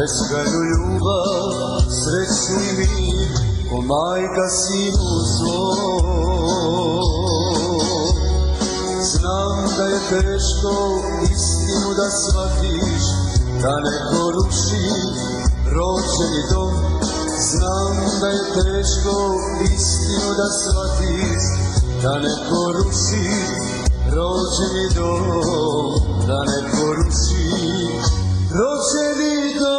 beskrajnu ljubav, sreću i mir, ko majka sinu svoj. Znam da je teško istinu da shvatiš, da neko ruši rođeni dom. Znam da je teško istinu da shvatiš, da neko ruši rođeni dom, da neko ruši rođeni dom.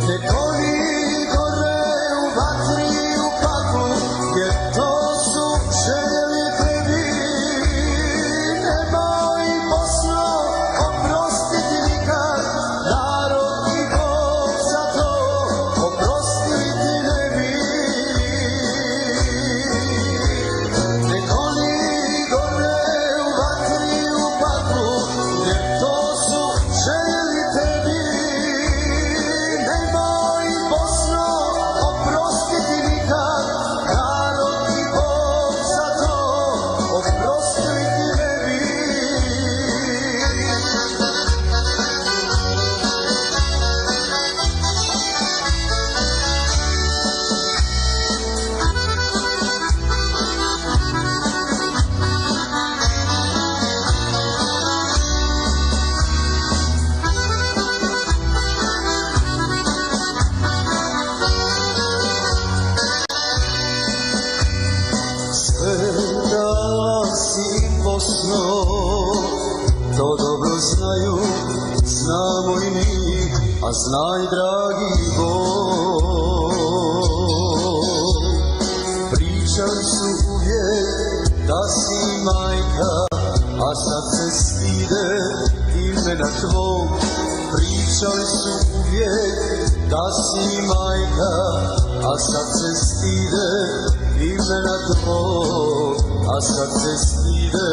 Ne goni gore u vatri u paklu, jer to su željeli tebi. Nemoj Bosno oprostiti nikad, narod i Bog za to oprostiti ne bi. Ne goni gore u vatri u paklu, jer to su željeli tebi. Nemoj Bosno oprostiti nikad, narod i Bog za to oprostiti ne bi. Sveta si Bosno, to dobro znaju, znamo i mi, a znaj dragi Bog. Pričali su uvijek da si majka, a sad se stide imena tvog. Pričali su uvijek da si majka, a sad se stide imena tvog, a sad se stide